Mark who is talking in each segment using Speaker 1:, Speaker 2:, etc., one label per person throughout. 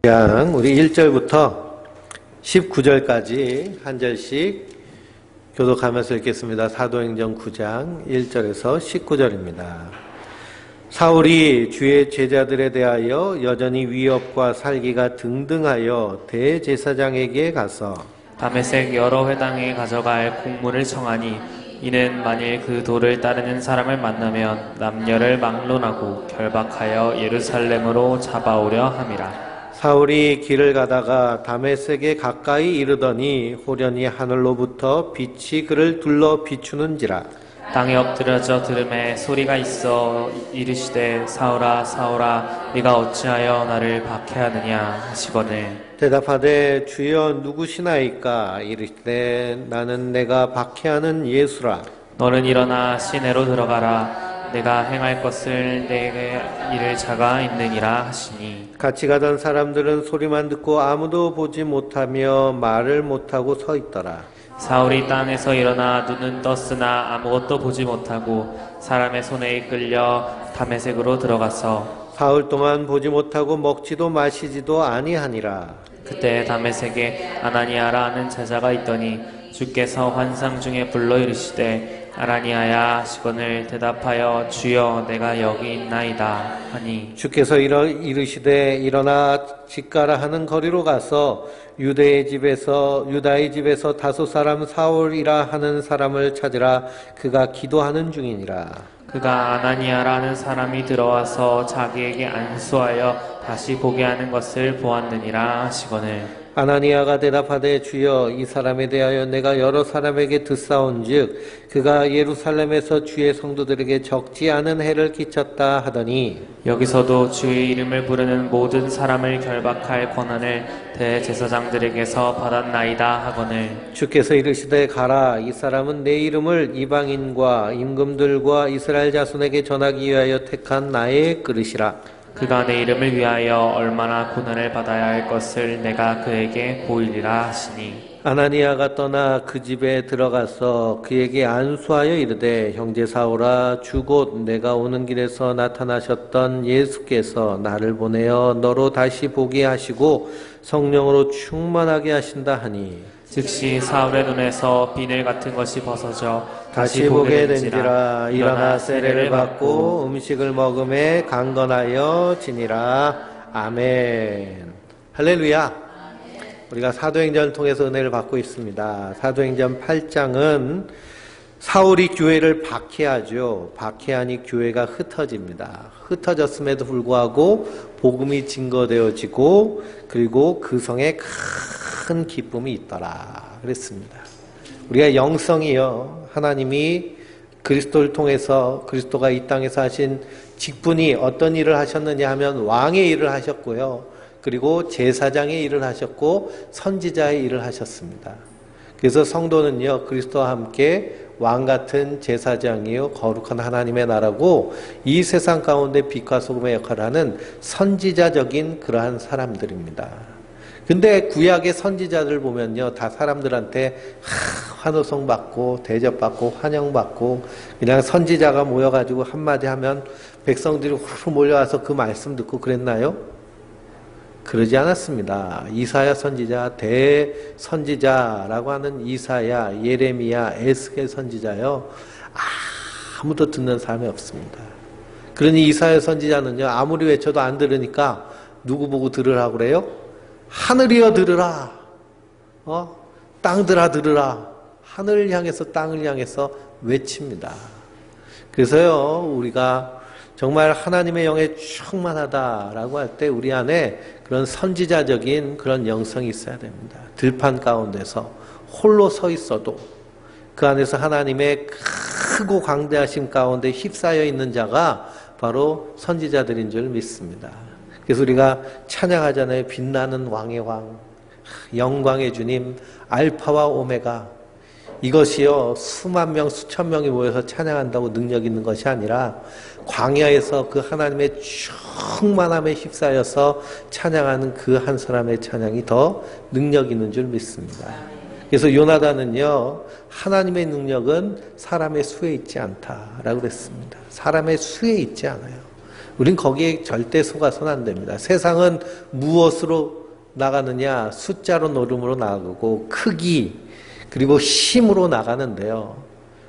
Speaker 1: 우리 1절부터 19절까지 한 절씩 교독하면서 읽겠습니다. 사도행전 9장 1절에서 19절입니다. 사울이 주의 제자들에 대하여 여전히 위협과 살기가 등등하여 대제사장에게 가서
Speaker 2: 다메섹 여러 회당에 가져갈 공문을 청하니 이는 만일 그 도를 따르는 사람을 만나면 남녀를 막론하고 결박하여 예루살렘으로 잡아오려 함이라.
Speaker 1: 사울이 길을 가다가 다메섹에 가까이 이르더니 호련히 하늘로부터 빛이 그를 둘러 비추는지라.
Speaker 2: 땅에 엎드려져 들음에 소리가 있어 이르시되 사울아 사울아 네가 어찌하여 나를 박해하느냐 하시거늘
Speaker 1: 대답하되 주여 누구시나이까. 이르시되 나는 내가 박해하는 예수라.
Speaker 2: 너는 일어나 시내로 들어가라. 내가 행할 것을 내게 이를 자가 있느니라 하시니
Speaker 1: 같이 가던 사람들은 소리만 듣고 아무도 보지 못하며 말을 못하고 서 있더라.
Speaker 2: 사울이 땅에서 일어나 눈은 떴으나 아무것도 보지 못하고 사람의 손에 이끌려 다메섹으로 들어가서
Speaker 1: 사흘 동안 보지 못하고 먹지도 마시지도 아니하니라.
Speaker 2: 그때 다메섹에 아나니아라 하는 제자가 있더니 주께서 환상 중에 불러 이르시되 아나니아야 하시거늘 대답하여 주여 내가 여기 있나이다 하니
Speaker 1: 주께서 이르시되 일어나 집가라 하는 거리로 가서 유다의 집에서 다소 사람 사울이라 하는 사람을 찾으라. 그가 기도하는 중이니라.
Speaker 2: 그가 아나니아라는 사람이 들어와서 자기에게 안수하여 다시 보게 하는 것을 보았느니라 하시거늘
Speaker 1: 아나니아가 대답하되 주여 이 사람에 대하여 내가 여러 사람에게 듣사온즉 그가 예루살렘에서 주의 성도들에게 적지 않은 해를 끼쳤다 하더니
Speaker 2: 여기서도 주의 이름을 부르는 모든 사람을 결박할 권한을 대제사장들에게서 받았나이다 하거늘
Speaker 1: 주께서 이르시되 가라. 이 사람은 내 이름을 이방인과 임금들과 이스라엘 자손에게 전하기 위하여 택한 나의 그릇이라.
Speaker 2: 그가 내 이름을 위하여 얼마나 고난을 받아야 할 것을 내가 그에게 보이리라 하시니
Speaker 1: 아나니아가 떠나 그 집에 들어가서 그에게 안수하여 이르되 형제 사울아 주 곧 내가 오는 길에서 나타나셨던 예수께서 나를 보내어 너로 다시 보게 하시고 성령으로 충만하게 하신다 하니
Speaker 2: 즉시 사울의 눈에서 비늘 같은 것이 벗어져
Speaker 1: 다시 보게 된지라. 일어나 세례를 받고 음식을 먹음에 강건하여 지니라. 아멘. 할렐루야. 우리가 사도행전을 통해서 은혜를 받고 있습니다. 사도행전 8장은 사울이 교회를 박해하죠. 박해하니 교회가 흩어집니다. 흩어졌음에도 불구하고 복음이 증거되어지고 그리고 그 성에 큰 기쁨이 있더라 그랬습니다. 우리가 영성이요, 하나님이 그리스도를 통해서 그리스도가 이 땅에서 하신 직분이 어떤 일을 하셨느냐 하면 왕의 일을 하셨고요, 그리고 제사장의 일을 하셨고 선지자의 일을 하셨습니다. 그래서 성도는요 그리스도와 함께 왕같은 제사장이요 거룩한 하나님의 나라고 이 세상 가운데 빛과 소금의 역할을 하는 선지자적인 그러한 사람들입니다. 근데 구약의 선지자들 보면요 다 사람들한테 환호성 받고 대접받고 환영받고 그냥 선지자가 모여가지고 한마디 하면 백성들이 훌훌 몰려와서 그 말씀 듣고 그랬나요? 그러지 않았습니다. 이사야 선지자, 대선지자라고 하는 이사야, 예레미야, 에스겔 선지자요 아무도 듣는 사람이 없습니다. 그러니 이사야 선지자는요 아무리 외쳐도 안 들으니까 누구 보고 들으라고 그래요? 하늘이여 들으라. 땅들아 들으라. 하늘을 향해서 땅을 향해서 외칩니다. 그래서요 우리가 정말 하나님의 영에 충만하다라고 할 때 우리 안에 그런 선지자적인 그런 영성이 있어야 됩니다. 들판 가운데서 홀로 서 있어도 그 안에서 하나님의 크고 광대하심 가운데 휩싸여 있는 자가 바로 선지자들인 줄 믿습니다. 그래서 우리가 찬양하잖아요. 빛나는 왕의 왕, 영광의 주님, 알파와 오메가. 이것이요 수만 명 수천 명이 모여서 찬양한다고 능력 있는 것이 아니라 광야에서 그 하나님의 충만함에 휩싸여서 찬양하는 그 한 사람의 찬양이 더 능력 있는 줄 믿습니다. 그래서 요나단은요 하나님의 능력은 사람의 수에 있지 않다라고 그랬습니다. 사람의 수에 있지 않아요. 우린 거기에 절대 속아서는 안 됩니다. 세상은 무엇으로 나가느냐? 숫자로 노름으로 나가고 크기 그리고 힘으로 나가는데요.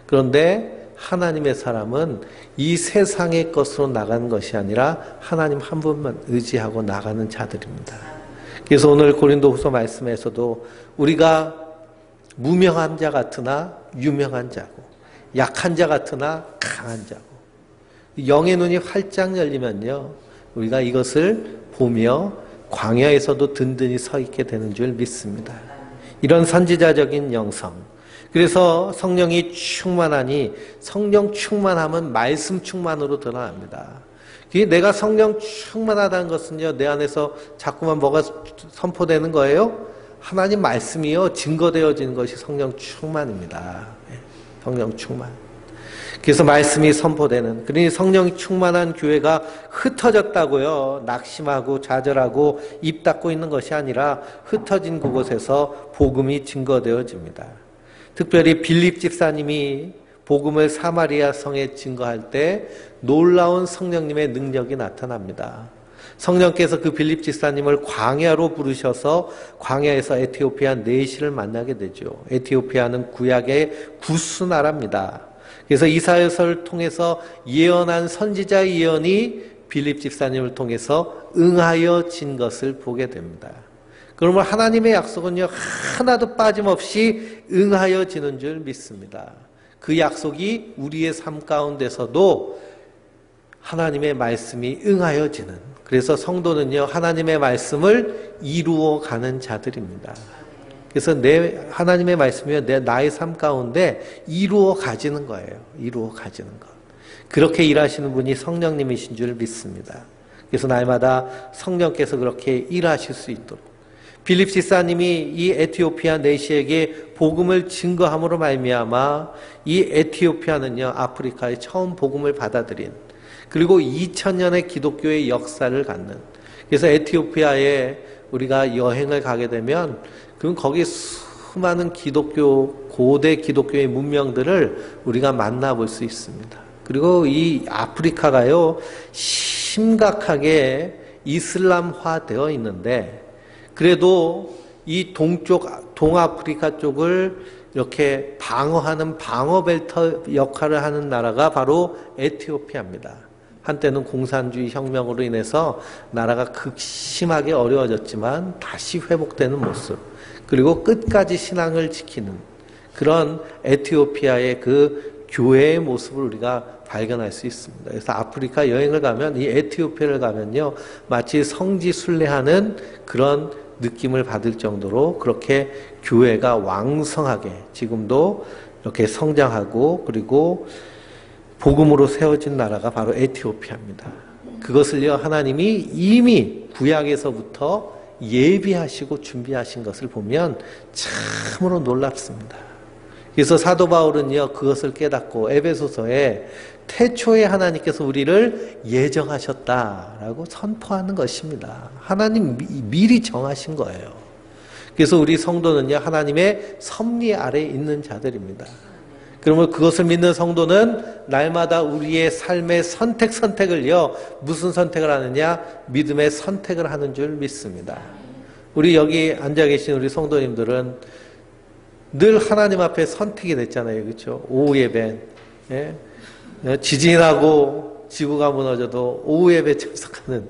Speaker 1: 그런데 하나님의 사람은 이 세상의 것으로 나가는 것이 아니라 하나님 한 분만 의지하고 나가는 자들입니다. 그래서 오늘 고린도후서 말씀에서도 우리가 무명한 자 같으나 유명한 자고 약한 자 같으나 강한 자고 영의 눈이 활짝 열리면요 우리가 이것을 보며 광야에서도 든든히 서 있게 되는 줄 믿습니다. 이런 선지자적인 영성, 그래서 성령이 충만하니 성령 충만함은 말씀 충만으로 드러납니다. 내가 성령 충만하다는 것은요 내 안에서 자꾸만 뭐가 선포되는 거예요? 하나님 말씀이요 증거되어지는 것이 성령 충만입니다. 성령 충만. 그래서 말씀이 선포되는, 그러니 성령이 충만한 교회가 흩어졌다고요 낙심하고 좌절하고 입 닫고 있는 것이 아니라 흩어진 그곳에서 복음이 증거되어집니다. 특별히 빌립 집사님이 복음을 사마리아 성에 증거할 때 놀라운 성령님의 능력이 나타납니다. 성령께서 그 빌립 집사님을 광야로 부르셔서 광야에서 에티오피아 내시를 만나게 되죠. 에티오피아는 구약의 구스 나라입니다. 그래서 이사야서를 통해서 예언한 선지자의 예언이 빌립 집사님을 통해서 응하여진 것을 보게 됩니다. 그러면 하나님의 약속은요 하나도 빠짐없이 응하여지는 줄 믿습니다. 그 약속이 우리의 삶 가운데서도 하나님의 말씀이 응하여지는, 그래서 성도는요 하나님의 말씀을 이루어가는 자들입니다. 그래서 하나님의 말씀이 나의 삶 가운데 이루어가지는 거예요. 이루어가지는 것. 그렇게 일하시는 분이 성령님이신 줄 믿습니다. 그래서 날마다 성령께서 그렇게 일하실 수 있도록 빌립 집사님이 이 에티오피아 내시에게 복음을 증거함으로 말미암아 이 에티오피아는요 아프리카에 처음 복음을 받아들인, 그리고 2000년의 기독교의 역사를 갖는, 그래서 에티오피아에 우리가 여행을 가게 되면 그럼 거기 수많은 고대 기독교의 문명들을 우리가 만나볼 수 있습니다. 그리고 이 아프리카가요 심각하게 이슬람화 되어 있는데 그래도 이 동아프리카 쪽을 이렇게 방어하는 방어벨터 역할을 하는 나라가 바로 에티오피아입니다. 한때는 공산주의 혁명으로 인해서 나라가 극심하게 어려워졌지만 다시 회복되는 모습, 그리고 끝까지 신앙을 지키는 그런 에티오피아의 그 교회의 모습을 우리가 발견할 수 있습니다. 그래서 아프리카 여행을 가면 이 에티오피아를 가면요 마치 성지 순례하는 그런 느낌을 받을 정도로 그렇게 교회가 왕성하게 지금도 이렇게 성장하고 그리고 복음으로 세워진 나라가 바로 에티오피아입니다. 그것을요 하나님이 이미 구약에서부터 예비하시고 준비하신 것을 보면 참으로 놀랍습니다. 그래서 사도 바울은요 그것을 깨닫고 에베소서에 태초에 하나님께서 우리를 예정하셨다라고 선포하는 것입니다. 하나님 미리 정하신 거예요. 그래서 우리 성도는요 하나님의 섭리 아래에 있는 자들입니다. 그러면 그것을 믿는 성도는 날마다 우리의 삶의 선택을요 무슨 선택을 하느냐? 믿음의 선택을 하는 줄 믿습니다. 우리 여기 앉아 계신 우리 성도님들은 늘 하나님 앞에 선택이 됐잖아요. 그렇죠? 오후 예배, 예? 지진이 나고 지구가 무너져도 오후 예배 참석하는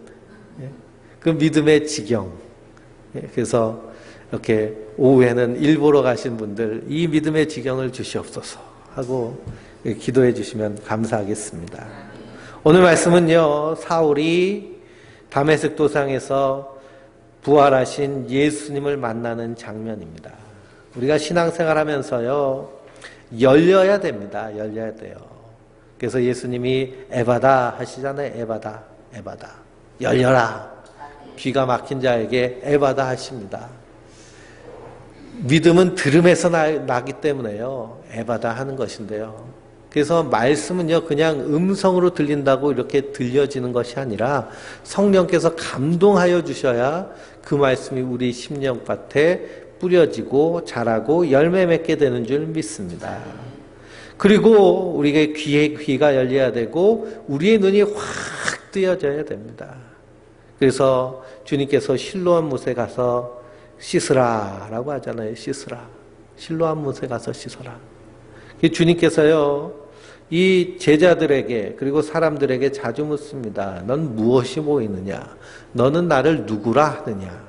Speaker 1: 그 믿음의 지경. 그래서 이렇게 오후에는 일 보러 가신 분들 이 믿음의 지경을 주시옵소서 하고 기도해 주시면 감사하겠습니다. 오늘 말씀은요 사울이 다메섹 도상에서 부활하신 예수님을 만나는 장면입니다. 우리가 신앙생활 하면서요 열려야 됩니다. 열려야 돼요. 그래서 예수님이 에바다 하시잖아요. 에바다, 에바다. 열려라. 귀가 막힌 자에게 에바다 하십니다. 믿음은 들음에서 나기 때문에요. 에바다 하는 것인데요. 그래서 말씀은요 그냥 음성으로 들린다고 이렇게 들려지는 것이 아니라 성령께서 감동하여 주셔야 그 말씀이 우리 심령밭에 뿌려지고 자라고 열매 맺게 되는 줄 믿습니다. 그리고 우리가 귀가 열려야 되고 우리의 눈이 확 뜨여져야 됩니다. 그래서 주님께서 실로암 못에 가서 씻으라 라고 하잖아요. 씻으라. 실로암 못에 가서 씻어라. 주님께서요, 이 제자들에게 그리고 사람들에게 자주 묻습니다. 넌 무엇이 보이느냐? 너는 나를 누구라 하느냐?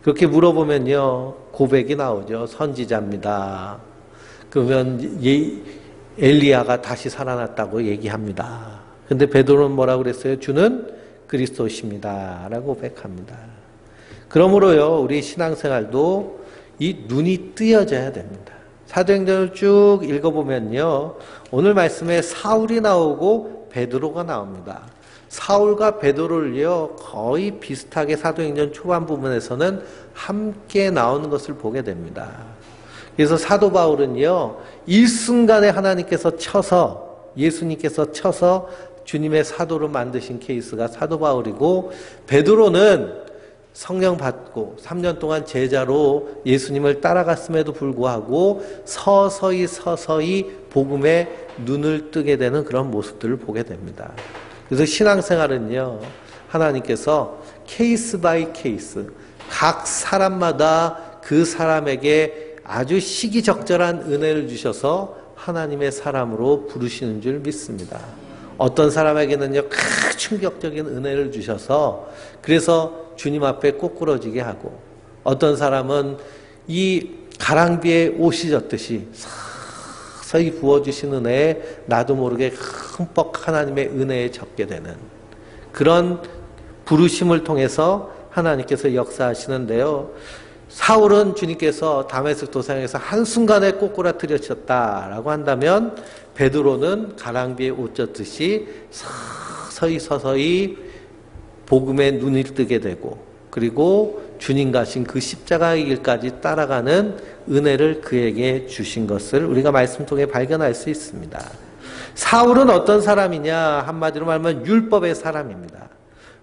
Speaker 1: 그렇게 물어보면요, 고백이 나오죠. 선지자입니다. 그러면 엘리야가 다시 살아났다고 얘기합니다. 근데 베드로는 뭐라고 그랬어요? 주는 그리스도십니다 라고 고백합니다. 그러므로요, 우리 신앙생활도 이 눈이 뜨여져야 됩니다. 사도행전을 쭉 읽어보면요, 오늘 말씀에 사울이 나오고 베드로가 나옵니다. 사울과 베드로를요, 거의 비슷하게 사도행전 초반 부분에서는 함께 나오는 것을 보게 됩니다. 그래서 사도 바울은요, 일순간에 하나님께서 쳐서, 예수님께서 쳐서 주님의 사도로 만드신 케이스가 사도 바울이고, 베드로는 성령 받고 3년 동안 제자로 예수님을 따라갔음에도 불구하고 서서히 복음에 눈을 뜨게 되는 그런 모습들을 보게 됩니다. 그래서 신앙생활은요, 하나님께서 케이스 바이 케이스, 각 사람마다 그 사람에게 아주 시기적절한 은혜를 주셔서 하나님의 사람으로 부르시는 줄 믿습니다. 어떤 사람에게는요, 충격적인 은혜를 주셔서 그래서 주님 앞에 꼬꾸러지게 하고, 어떤 사람은 이 가랑비에 옷이 젖듯이 서서히 부어주신 은혜에 나도 모르게 흠뻑 하나님의 은혜에 젖게 되는 그런 부르심을 통해서 하나님께서 역사하시는데요, 사울은 주님께서 다메섹 도상에서 한순간에 꼬꾸라뜨려셨다라고 한다면, 베드로는 가랑비에 옷 젖듯이 서서히 복음에 눈이 뜨게 되고, 그리고 주님 가신 그 십자가의 길까지 따라가는 은혜를 그에게 주신 것을 우리가 말씀 통해 발견할 수 있습니다. 사울은 어떤 사람이냐? 한마디로 말하면 율법의 사람입니다.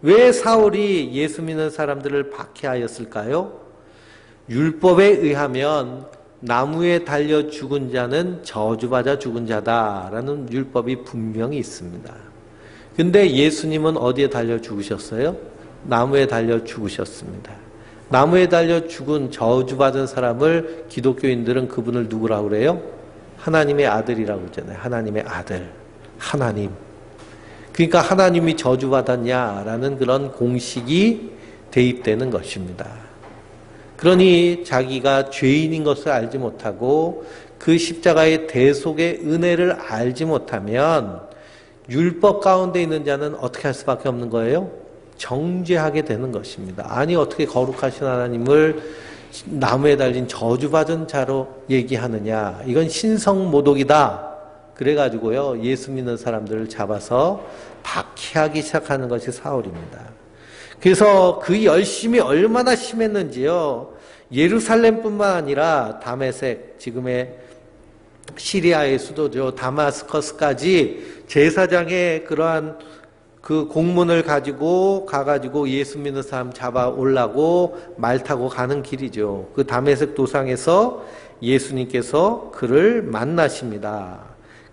Speaker 1: 왜 사울이 예수 믿는 사람들을 박해하였을까요? 율법에 의하면 나무에 달려 죽은 자는 저주받아 죽은 자다라는 율법이 분명히 있습니다. 근데 예수님은 어디에 달려 죽으셨어요? 나무에 달려 죽으셨습니다. 나무에 달려 죽은 저주받은 사람을 기독교인들은 그분을 누구라고 그래요? 하나님의 아들이라고 그러잖아요. 하나님의 아들. 하나님. 그러니까 하나님이 저주받았냐라는 그런 공식이 대입되는 것입니다. 그러니 자기가 죄인인 것을 알지 못하고 그 십자가의 대속의 은혜를 알지 못하면 율법 가운데 있는 자는 어떻게 할 수밖에 없는 거예요? 정죄하게 되는 것입니다. 아니, 어떻게 거룩하신 하나님을 나무에 달린 저주받은 자로 얘기하느냐. 이건 신성모독이다. 그래가지고요, 예수 믿는 사람들을 잡아서 박해하기 시작하는 것이 사울입니다. 그래서 그 열심이 얼마나 심했는지요, 예루살렘뿐만 아니라 다메섹, 지금의 시리아의 수도죠, 다마스커스까지 제사장의 그러한 그 공문을 가지고 가가지고 예수 믿는 사람 잡아오려고 말 타고 가는 길이죠. 그 다메섹 도상에서 예수님께서 그를 만나십니다.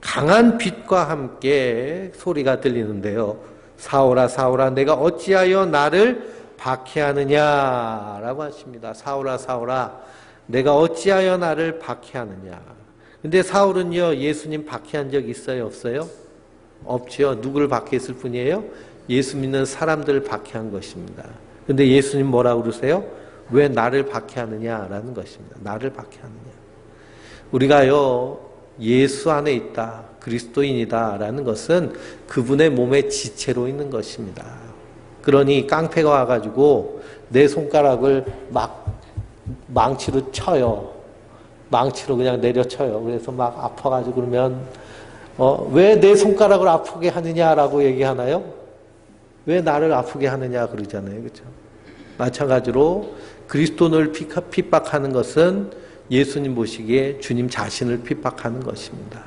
Speaker 1: 강한 빛과 함께 소리가 들리는데요, 사울아 사울아 내가 어찌하여 나를 박해하느냐 라고 하십니다. 사울아 사울아 내가 어찌하여 나를 박해하느냐. 근데 사울은요, 예수님 박해한 적 있어요 없어요? 없죠. 누구를 박해했을 뿐이에요? 예수 믿는 사람들을 박해한 것입니다. 근데 예수님 뭐라고 그러세요? 왜 나를 박해하느냐라는 것입니다. 나를 박해하느냐. 우리가요, 예수 안에 있다, 그리스도인이다 라는 것은 그분의 몸의 지체로 있는 것입니다. 그러니 깡패가 와가지고 내 손가락을 막 망치로 쳐요. 망치로 그냥 내려쳐요. 그래서 막 아파가지고 그러면 왜 내 손가락을 아프게 하느냐라고 얘기하나요? 왜 나를 아프게 하느냐 그러잖아요. 그렇죠? 마찬가지로 그리스도를 핍박하는 것은 예수님 보시기에 주님 자신을 핍박하는 것입니다.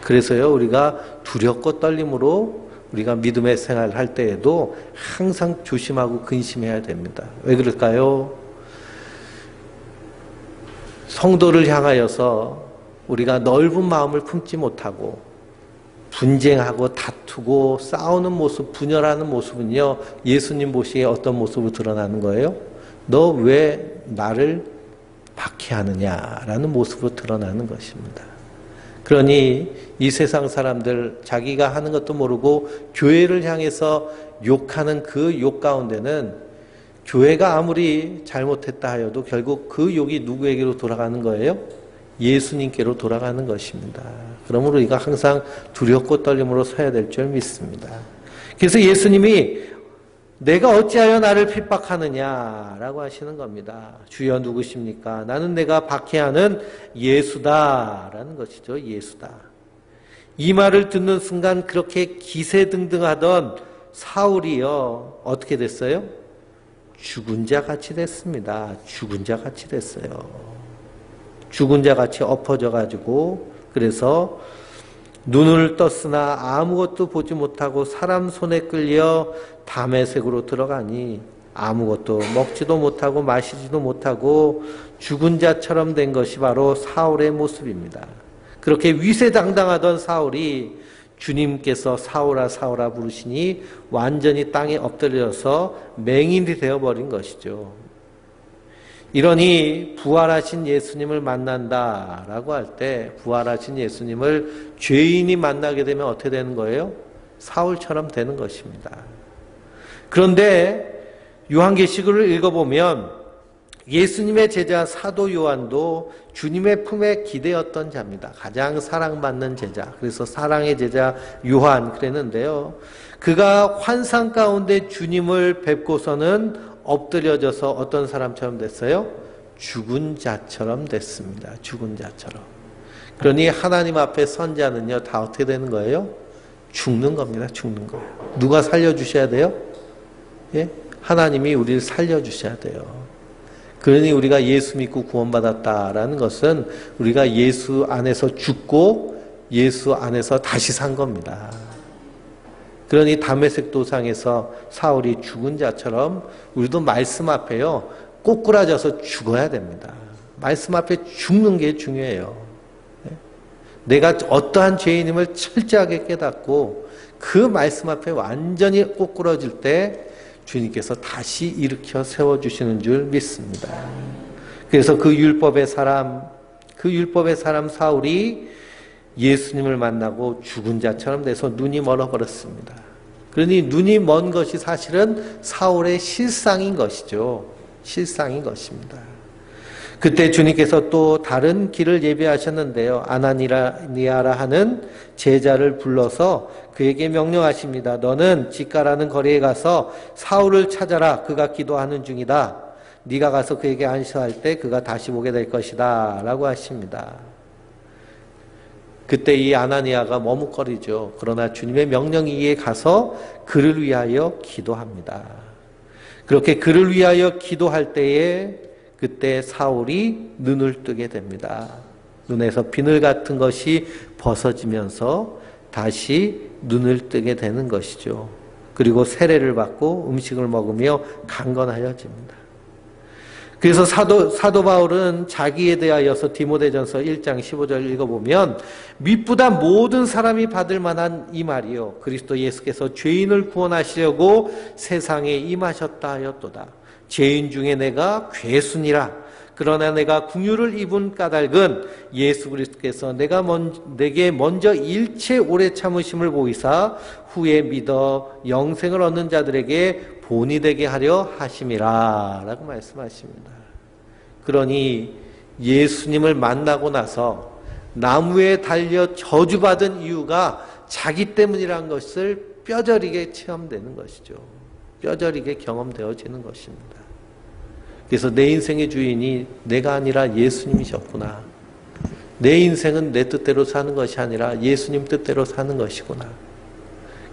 Speaker 1: 그래서요, 우리가 두렵고 떨림으로 우리가 믿음의 생활을 할 때에도 항상 조심하고 근심해야 됩니다. 왜 그럴까요? 성도를 향하여서 우리가 넓은 마음을 품지 못하고 분쟁하고 다투고 싸우는 모습, 분열하는 모습은요, 예수님 보시기에 어떤 모습으로 드러나는 거예요? 너 왜 나를 박해하느냐라는 모습으로 드러나는 것입니다. 그러니 이 세상 사람들 자기가 하는 것도 모르고 교회를 향해서 욕하는 그 욕 가운데는 교회가 아무리 잘못했다 하여도 결국 그 욕이 누구에게로 돌아가는 거예요? 예수님께로 돌아가는 것입니다. 그러므로 우리가 항상 두렵고 떨림으로 서야 될 줄 믿습니다. 그래서 예수님이 내가 어찌하여 나를 핍박하느냐라고 하시는 겁니다. 주여 누구십니까? 나는 내가 박해하는 예수다라는 것이죠. 예수다. 이 말을 듣는 순간 그렇게 기세등등하던 사울이요, 어떻게 됐어요? 죽은 자 같이 됐습니다. 죽은 자 같이 됐어요. 죽은 자 같이 엎어져 가지고, 그래서 눈을 떴으나 아무것도 보지 못하고 사람 손에 끌려 다메섹으로 들어가니 아무것도 먹지도 못하고 마시지도 못하고 죽은 자처럼 된 것이 바로 사울의 모습입니다. 그렇게 위세당당하던 사울이 주님께서 사울아 사울아 부르시니 완전히 땅에 엎드려서 맹인이 되어버린 것이죠. 이러니 부활하신 예수님을 만난다라고 할 때 부활하신 예수님을 죄인이 만나게 되면 어떻게 되는 거예요? 사울처럼 되는 것입니다. 그런데 요한계시록을 읽어보면 예수님의 제자 사도 요한도 주님의 품에 기대었던 자입니다. 가장 사랑받는 제자. 그래서 사랑의 제자 요한 그랬는데요. 그가 환상 가운데 주님을 뵙고서는 엎드려져서 어떤 사람처럼 됐어요? 죽은 자처럼 됐습니다. 죽은 자처럼. 그러니 하나님 앞에 선 자는요, 다 어떻게 되는 거예요? 죽는 겁니다. 죽는 거예요. 누가 살려주셔야 돼요? 예? 하나님이 우리를 살려주셔야 돼요. 그러니 우리가 예수 믿고 구원받았다라는 것은 우리가 예수 안에서 죽고 예수 안에서 다시 산 겁니다. 그러니 다메섹 도상에서 사울이 죽은 자처럼 우리도 말씀 앞에요, 꼬꾸라져서 죽어야 됩니다. 말씀 앞에 죽는 게 중요해요. 내가 어떠한 죄인임을 철저하게 깨닫고 그 말씀 앞에 완전히 꼬꾸라질 때 주님께서 다시 일으켜 세워주시는 줄 믿습니다. 그래서 그 율법의 사람 사울이 예수님을 만나고 죽은 자처럼 돼서 눈이 멀어버렸습니다. 그러니 눈이 먼 것이 사실은 사울의 실상인 것이죠. 실상인 것입니다. 그때 주님께서 또 다른 길을 예비하셨는데요. 아나니아라 하는 제자를 불러서 그에게 명령하십니다. 너는 집 가라는 거리에 가서 사울을 찾아라. 그가 기도하는 중이다. 네가 가서 그에게 안수할 때 그가 다시 보게 될 것이다. 라고 하십니다. 그때 이 아나니아가 머뭇거리죠. 그러나 주님의 명령이에 가서 그를 위하여 기도합니다. 그렇게 그를 위하여 기도할 때에 그때 사울이 눈을 뜨게 됩니다. 눈에서 비늘 같은 것이 벗어지면서 다시 눈을 뜨게 되는 것이죠. 그리고 세례를 받고 음식을 먹으며 강건하여집니다. 그래서 사도 바울은 자기에 대하여서 디모데전서 1장 15절 읽어보면 밑보다 모든 사람이 받을 만한 이 말이요 그리스도 예수께서 죄인을 구원하시려고 세상에 임하셨다 하였도다. 죄인 중에 내가 괴순이라. 그러나 내가 긍휼을 입은 까닭은 예수 그리스도께서 내게 먼저 일체 오래 참으심을 보이사 후에 믿어 영생을 얻는 자들에게 본이 되게 하려 하심이라 라고 말씀하십니다. 그러니 예수님을 만나고 나서 나무에 달려 저주받은 이유가 자기 때문이라는 것을 뼈저리게 체험되는 것이죠. 뼈저리게 경험되어지는 것입니다. 그래서 내 인생의 주인이 내가 아니라 예수님이셨구나. 내 인생은 내 뜻대로 사는 것이 아니라 예수님 뜻대로 사는 것이구나.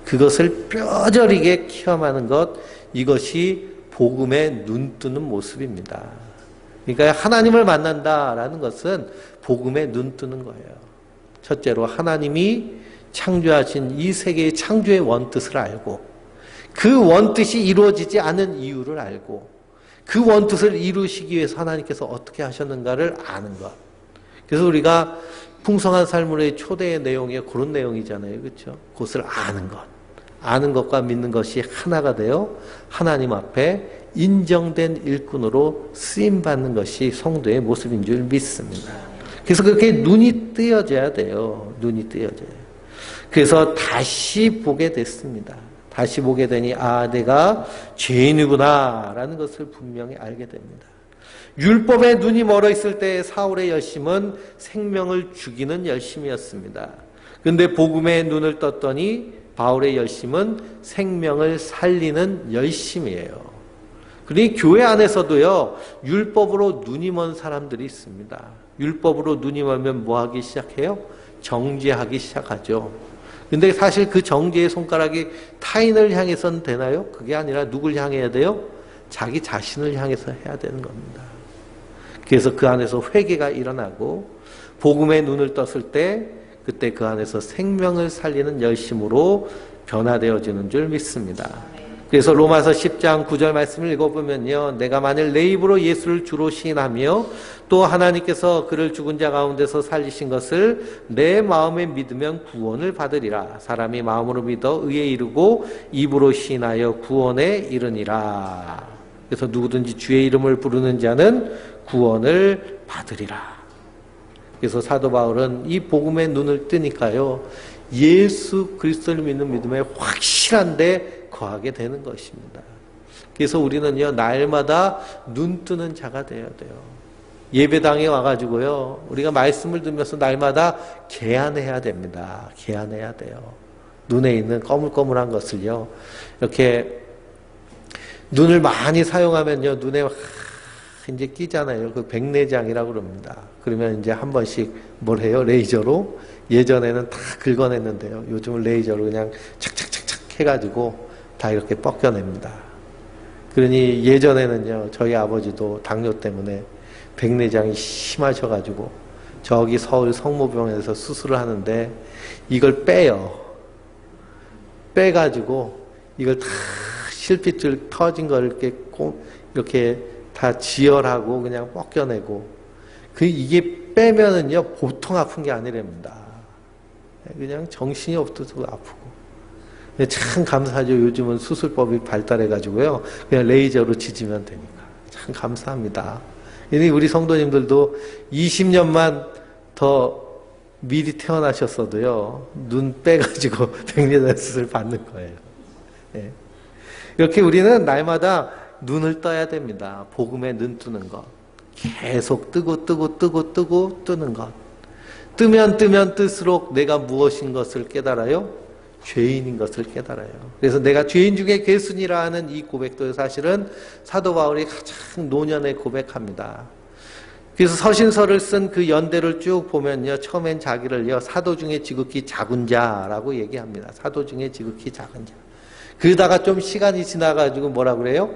Speaker 1: 그것을 뼈저리게 체험하는 것, 이것이 복음의 눈뜨는 모습입니다. 그러니까 하나님을 만난다라는 것은 복음의 눈뜨는 거예요. 첫째로 하나님이 창조하신 이 세계의 창조의 원뜻을 알고 그 원뜻이 이루어지지 않은 이유를 알고 그 원뜻을 이루시기 위해서 하나님께서 어떻게 하셨는가를 아는 것. 그래서 우리가 풍성한 삶의 초대의 내용이 그런 내용이잖아요. 그렇죠? 그것을 아는 것. 아는 것과 믿는 것이 하나가 되어 하나님 앞에 인정된 일꾼으로 쓰임받는 것이 성도의 모습인 줄 믿습니다. 그래서 그렇게 눈이 뜨여져야 돼요. 눈이 뜨여져요. 그래서 다시 보게 됐습니다. 다시 보게 되니 내가 죄인이구나 라는 것을 분명히 알게 됩니다. 율법에 눈이 멀어 있을 때 사울의 열심은 생명을 죽이는 열심이었습니다. 그런데 복음에 눈을 떴더니 바울의 열심은 생명을 살리는 열심이에요. 그러니 교회 안에서도요, 율법으로 눈이 먼 사람들이 있습니다. 율법으로 눈이 멀면 뭐 하기 시작해요? 정죄하기 시작하죠. 근데 사실 그 정죄의 손가락이 타인을 향해서는 되나요? 그게 아니라 누굴 향해야 돼요? 자기 자신을 향해서 해야 되는 겁니다. 그래서 그 안에서 회개가 일어나고 복음의 눈을 떴을 때 그때 그 안에서 생명을 살리는 열심으로 변화되어지는 줄 믿습니다. 그래서 로마서 10장 9절 말씀을 읽어보면요. 내가 만일 내 입으로 예수를 주로 시인하며 또 하나님께서 그를 죽은 자 가운데서 살리신 것을 내 마음에 믿으면 구원을 받으리라. 사람이 마음으로 믿어 의에 이르고 입으로 시인하여 구원에 이르니라. 그래서 누구든지 주의 이름을 부르는 자는 구원을 받으리라. 그래서 사도 바울은 이 복음의 눈을 뜨니까요. 예수 그리스도를 믿는 믿음에 확실한데 거하게 되는 것입니다. 그래서 우리는요, 날마다 눈 뜨는 자가 되어야 돼요. 예배당에 와가지고요, 우리가 말씀을 들으면서 날마다 개안해야 됩니다. 개안해야 돼요. 눈에 있는 거물거물한 것을요, 이렇게 눈을 많이 사용하면요, 눈에 이제 끼잖아요. 그 백내장이라고 그럽니다. 그러면 이제 한 번씩 뭘 해요? 레이저로? 예전에는 다 긁어냈는데요. 요즘은 레이저로 그냥 착착착착 해가지고 다 이렇게 벗겨냅니다. 그러니 예전에는요, 저희 아버지도 당뇨 때문에 백내장이 심하셔가지고 저기 서울 성모병원에서 수술을 하는데 이걸 빼요. 빼가지고 이걸 다 실핏줄 터진 걸 이렇게 다 지혈하고 그냥 벗겨내고 이게 빼면은요, 보통 아픈 게 아니랍니다. 그냥 정신이 없어서 아프고. 참 감사하죠. 요즘은 수술법이 발달해가지고요. 그냥 레이저로 지지면 되니까. 참 감사합니다. 우리 성도님들도 20년만 더 미리 태어나셨어도요, 눈 빼가지고 백내장 수술 받는 거예요. 네. 이렇게 우리는 날마다 눈을 떠야 됩니다. 복음에 눈 뜨는 것. 계속 뜨고 뜨는 것. 뜨면 뜰수록 내가 무엇인 것을 깨달아요? 죄인인 것을 깨달아요. 그래서 내가 죄인 중에 괴순이라 하는 이 고백도 사실은 사도 바울이 가장 노년에 고백합니다. 그래서 서신서를 쓴 그 연대를 쭉 보면요, 처음엔 자기를요, 사도 중에 지극히 작은 자라고 얘기합니다. 사도 중에 지극히 작은 자. 그러다가 좀 시간이 지나가지고 뭐라 그래요?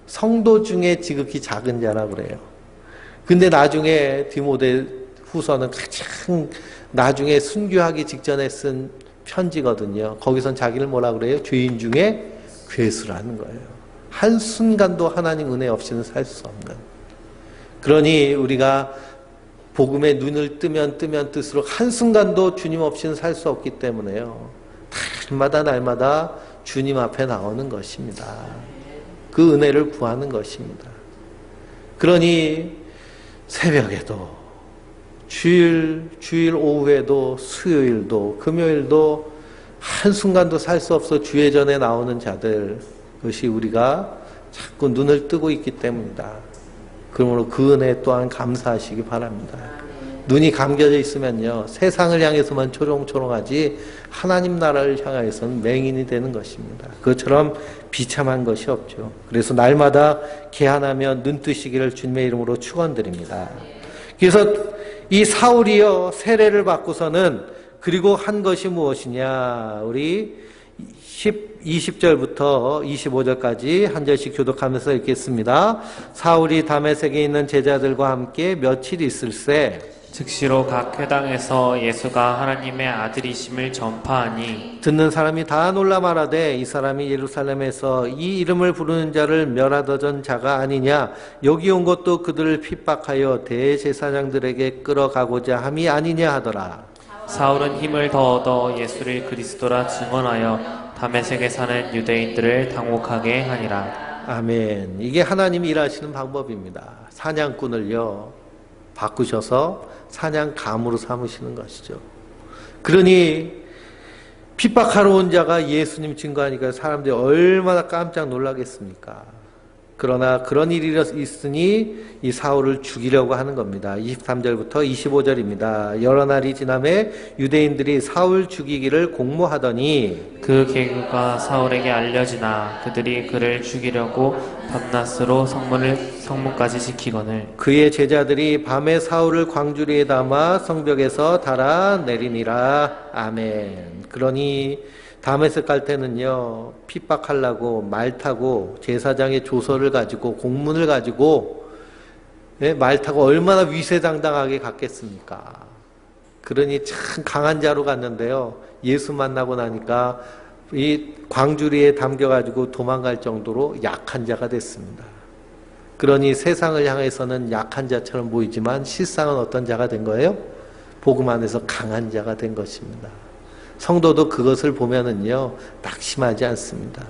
Speaker 1: 성도 중에 지극히 작은 자라고 그래요. 근데 나중에 디모데 후서는 가장 나중에 순교하기 직전에 쓴 편지거든요. 거기선 자기를 뭐라 그래요? 죄인 중에 괴수라는 거예요. 한순간도 하나님 은혜 없이는 살 수 없는. 그러니 우리가 복음의 눈을 뜨면 뜰수록 한순간도 주님 없이는 살 수 없기 때문에요. 날마다 주님 앞에 나오는 것입니다. 그 은혜를 구하는 것입니다. 그러니 새벽에도 주일 오후에도 수요일도 금요일도 한순간도 살 수 없어 주의 전에 나오는 자들, 그것이 우리가 자꾸 눈을 뜨고 있기 때문이다. 그러므로 그 은혜 또한 감사하시기 바랍니다. 눈이 감겨져 있으면요, 세상을 향해서만 초롱초롱하지 하나님 나라를 향하여서는 맹인이 되는 것입니다. 그것처럼 비참한 것이 없죠. 그래서 날마다 개안하며 눈 뜨시기를 주님의 이름으로 축원드립니다. 그래서 이 사울이요, 세례를 받고서는 그리고 한 것이 무엇이냐, 우리 20절부터 25절까지 한 절씩 교독하면서 읽겠습니다. 사울이 다메섹에 있는 제자들과 함께 며칠 있을새
Speaker 2: 즉시로 각 회당에서 예수가 하나님의 아들이심을 전파하니
Speaker 1: 듣는 사람이 다 놀라 말하되 이 사람이 예루살렘에서 이 이름을 부르는 자를 멸하던 자가 아니냐 여기 온 것도 그들을 핍박하여 대제사장들에게 끌어가고자 함이 아니냐 하더라.
Speaker 2: 사울은 힘을 더 얻어 예수를 그리스도라 증언하여 다메섹에 사는 유대인들을 당혹하게 하니라.
Speaker 1: 아멘. 이게 하나님이 일하시는 방법입니다. 사냥꾼을요 바꾸셔서 사냥감으로 삼으시는 것이죠. 그러니 핍박하러 온 자가 예수님 증거하니까 사람들이 얼마나 깜짝 놀라겠습니까? 그러나 그런 일이 있으니 이 사울을 죽이려고 하는 겁니다. 23절부터 25절입니다. 여러 날이 지남에 유대인들이 사울 죽이기를 공모하더니
Speaker 2: 그 계획가 사울에게 알려지나 그들이 그를 죽이려고 밤낮으로 성문까지 지키거늘
Speaker 1: 그의 제자들이 밤에 사울을 광주리에 담아 성벽에서 달아 내리니라. 아멘. 그러니 다메섹 갈 때는요 핍박하려고 말 타고 제사장의 조서를 가지고 공문을 가지고 말 타고 얼마나 위세당당하게 갔겠습니까? 그러니 참 강한 자로 갔는데요 예수 만나고 나니까 이 광주리에 담겨가지고 도망갈 정도로 약한 자가 됐습니다. 그러니 세상을 향해서는 약한 자처럼 보이지만 실상은 어떤 자가 된 거예요? 복음 안에서 강한 자가 된 것입니다. 성도도 그것을 보면은요 낙심하지 않습니다.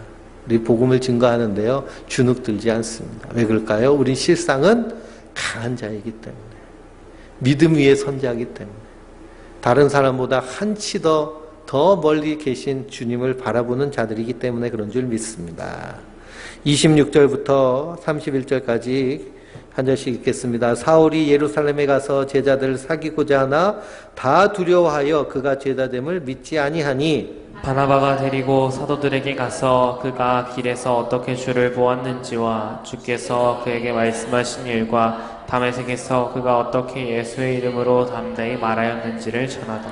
Speaker 1: 우리 복음을 증거하는데요 주눅들지 않습니다. 왜 그럴까요? 우리 실상은 강한 자이기 때문에 믿음 위에 선 자이기 때문에 다른 사람보다 한치 더 멀리 계신 주님을 바라보는 자들이기 때문에 그런 줄 믿습니다. 26절부터 31절까지 한 절씩 읽겠습니다. 사울이 예루살렘에 가서 제자들을 사귀고자 하나 다 두려워하여 그가 제자됨을 믿지 아니하니
Speaker 2: 바나바가 데리고 사도들에게 가서 그가 길에서 어떻게 주를 보았는지와 주께서 그에게 말씀하신 일과 다메섹에서 그가 어떻게 예수의 이름으로 담대히 말하였는지를 전하다.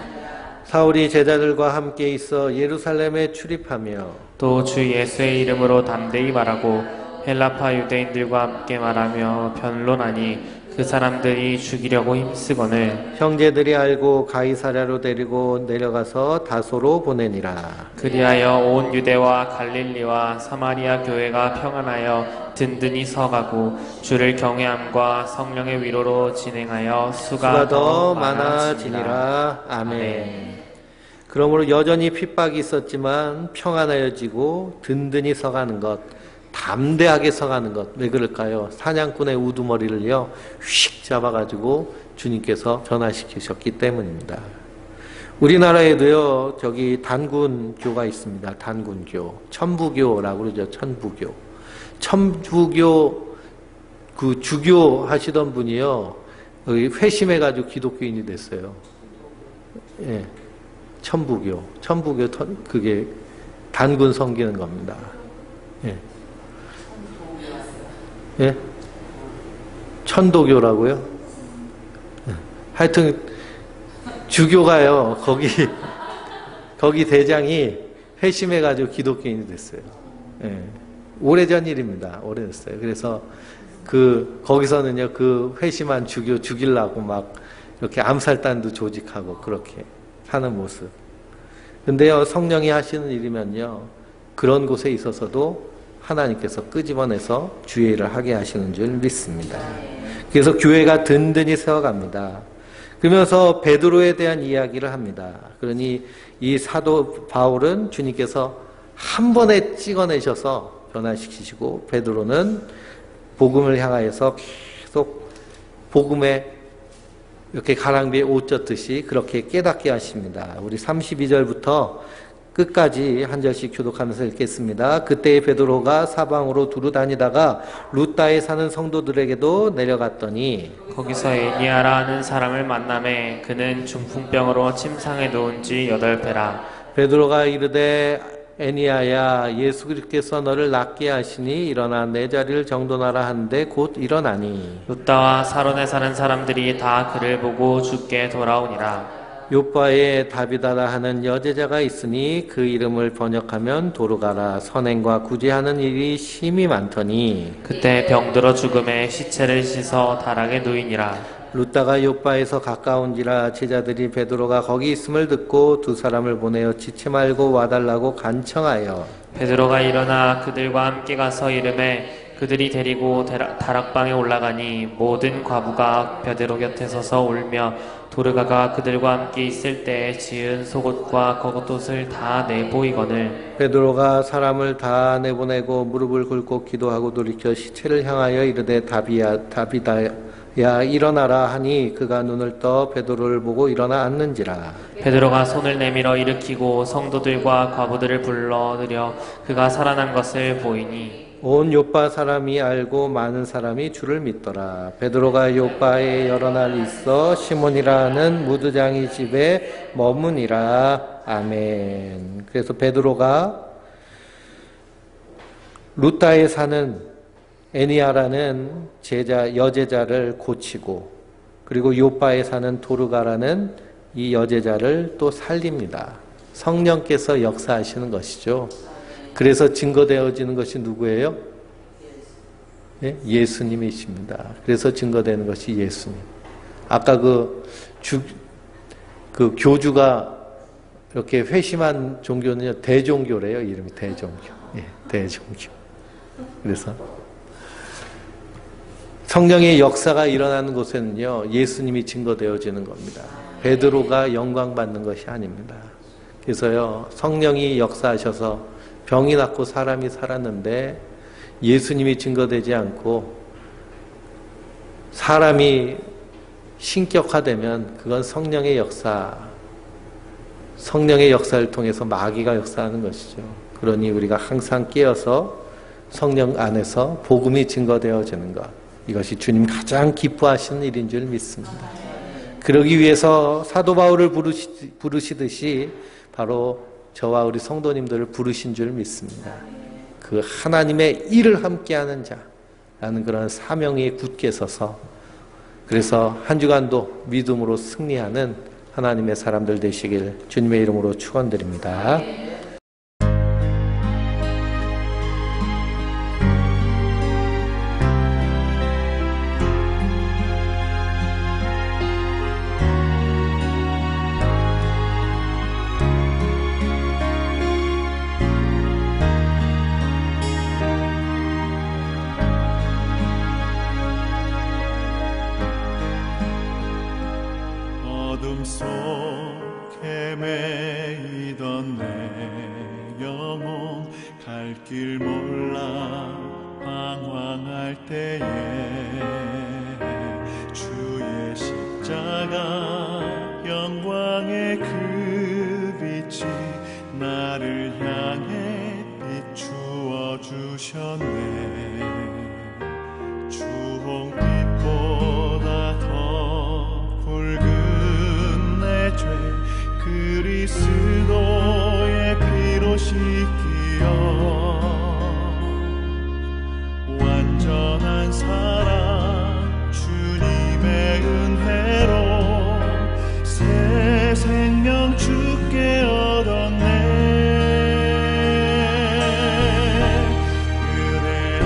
Speaker 1: 사울이 제자들과 함께 있어 예루살렘에 출입하며
Speaker 2: 또 주 예수의 이름으로 담대히 말하고 헬라파 유대인들과 함께 말하며 변론하니 그 사람들이 죽이려고 힘쓰거늘
Speaker 1: 형제들이 알고 가이사랴로 데리고 내려가서 다소로 보내니라.
Speaker 2: 그리하여 온 유대와 갈릴리와 사마리아 교회가 평안하여 든든히 서가고 주를 경외함과 성령의 위로로 진행하여 수가
Speaker 1: 더 많아지니라. 아멘. 그러므로 여전히 핍박이 있었지만 평안하여지고 든든히 서가는 것, 담대하게 서가는 것. 왜 그럴까요? 사냥꾼의 우두머리를요 휙 잡아가지고 주님께서 변화시키셨기 때문입니다. 우리나라에도요 저기 단군교가 있습니다. 단군교, 천부교라고 그러죠. 천부교 그 주교 하시던 분이요 여기 회심해가지고 기독교인이 됐어요. 예, 천부교 그게 단군 섬기는 겁니다. 예. 예? 천도교라고요? 하여튼 주교가요 거기 대장이 회심해가지고 기독교인이 됐어요. 예. 오래전 일입니다. 오래됐어요. 그래서 거기서는요 그 회심한 주교 죽이려고 막 이렇게 암살단도 조직하고 그렇게 하는 모습. 근데요 성령이 하시는 일이면요 그런 곳에 있어서도 하나님께서 끄집어내서 주의 일을 하게 하시는 줄 믿습니다. 그래서 교회가 든든히 세워갑니다. 그러면서 베드로에 대한 이야기를 합니다. 그러니 이 사도 바울은 주님께서 한 번에 찍어내셔서 변화시키시고 베드로는 복음을 향하여서 계속 복음에 이렇게 가랑비에 옷 젖듯이 그렇게 깨닫게 하십니다. 우리 32절부터 끝까지 한 절씩 교독하면서 읽겠습니다. 그때의 베드로가 사방으로 두루 다니다가 루다에 사는 성도들에게도 내려갔더니
Speaker 2: 거기서 에니아라 하는 사람을 만나매 그는 중풍병으로 침상에 누운 지 8배라.
Speaker 1: 베드로가 이르되 에니아야 예수 그리스도께서 너를 낫게 하시니 일어나 내 자리를 정돈하라 하는데 곧 일어나니
Speaker 2: 루다와 사론에 사는 사람들이 다 그를 보고 주께 돌아오니라.
Speaker 1: 요빠에 다비다라 하는 여제자가 있으니 그 이름을 번역하면 도르가라. 선행과 구제하는 일이 심히 많더니
Speaker 2: 그때 병들어 죽음에 시체를 씻어 다락에 누이니라.
Speaker 1: 루다가 요빠에서 가까운지라 제자들이 베드로가 거기 있음을 듣고 두 사람을 보내어 지체 말고 와달라고 간청하여
Speaker 2: 베드로가 일어나 그들과 함께 가서 이르매 그들이 데리고 다락방에 올라가니 모든 과부가 베드로 곁에 서서 울며 도르가가 그들과 함께 있을 때 지은 속옷과 겉옷을 다 내보이거늘
Speaker 1: 베드로가 사람을 다 내보내고 무릎을 꿇고 기도하고 돌이켜 시체를 향하여 이르되 다비다야 일어나라 하니 그가 눈을 떠 베드로를 보고 일어나 앉는지라.
Speaker 2: 베드로가 손을 내밀어 일으키고 성도들과 과부들을 불러들여 그가 살아난 것을 보이니
Speaker 1: 온 요빠 사람이 알고 많은 사람이 주를 믿더라. 베드로가 요빠에 여러 날 있어 시몬이라는 무드장이 집에 머무니라. 아멘. 그래서 베드로가 루다에 사는 애니아라는 여제자를 고치고 그리고 요빠에 사는 도르가라는 이 여제자를 또 살립니다. 성령께서 역사하시는 것이죠. 그래서 증거되어지는 것이 누구예요? 예? 예수님이십니다. 그래서 증거되는 것이 예수님. 아까 그 교주가 이렇게 회심한 종교는요, 대종교래요. 이름이 대종교. 예, 대종교. 그래서 성령의 역사가 일어나는 곳에는요, 예수님이 증거되어지는 겁니다. 베드로가 영광받는 것이 아닙니다. 그래서요, 성령이 역사하셔서 병이 낫고 사람이 살았는데 예수님이 증거되지 않고 사람이 신격화되면 그건 성령의 역사를 통해서 마귀가 역사하는 것이죠. 그러니 우리가 항상 깨어서 성령 안에서 복음이 증거되어지는 것, 이것이 주님 가장 기뻐하시는 일인 줄 믿습니다. 그러기 위해서 사도 바울을 부르시듯이 바로 저와 우리 성도님들을 부르신 줄 믿습니다. 그 하나님의 일을 함께하는 자라는 그런 사명에 굳게 서서 그래서 한 주간도 믿음으로 승리하는 하나님의 사람들 되시길 주님의 이름으로 축원드립니다.
Speaker 3: 어둠 속에 매이던 내 영혼 갈 길 몰라 방황할 때에 주의 십자가 영광의 그 빛이 나를 향해 비추어 주셨네. 주홍빛보다 더 붉은 내 죄 그리스도의 피로 씻기어 완전한 사랑 주님의 은혜로 새 생명 주께 얻었네. 은혜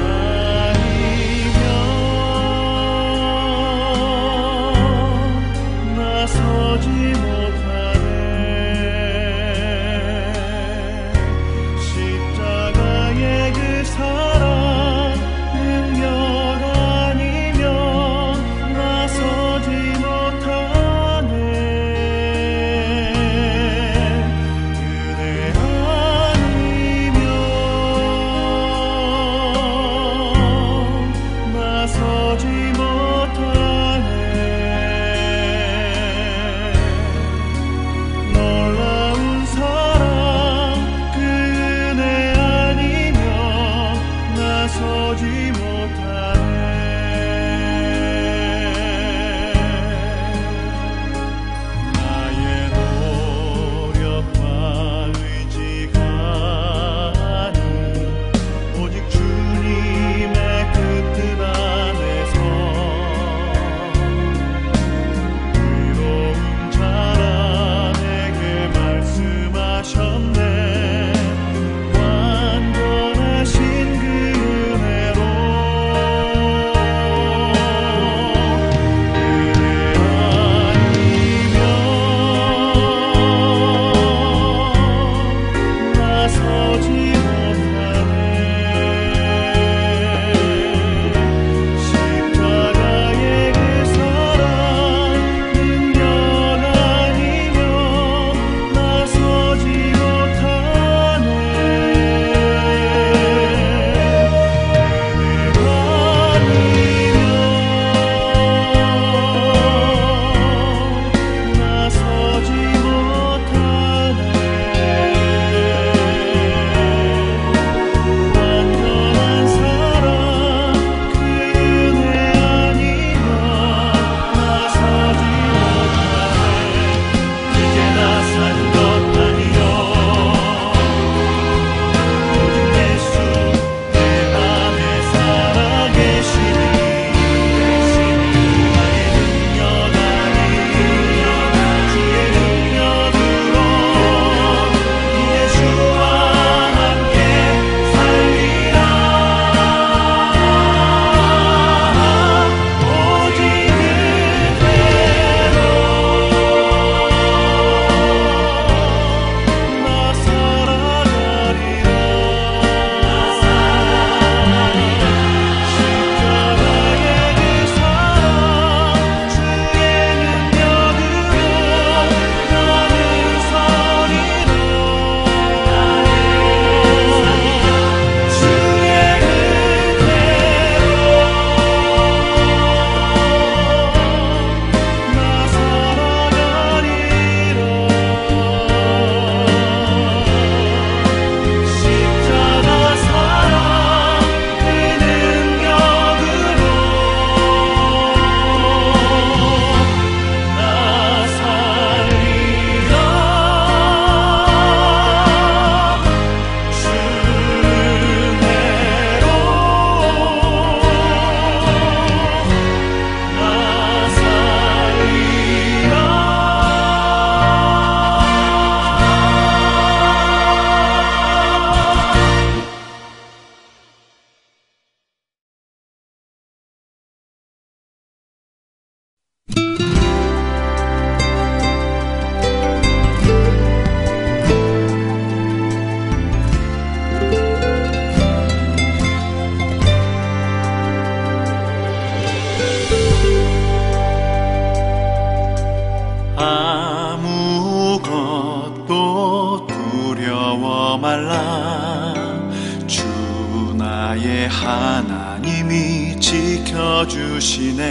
Speaker 3: 하나님이 지켜주시네.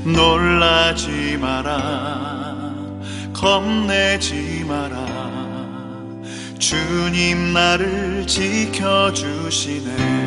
Speaker 3: 놀라지 마라, 겁내지 마라. 주님 나를 지켜주시네.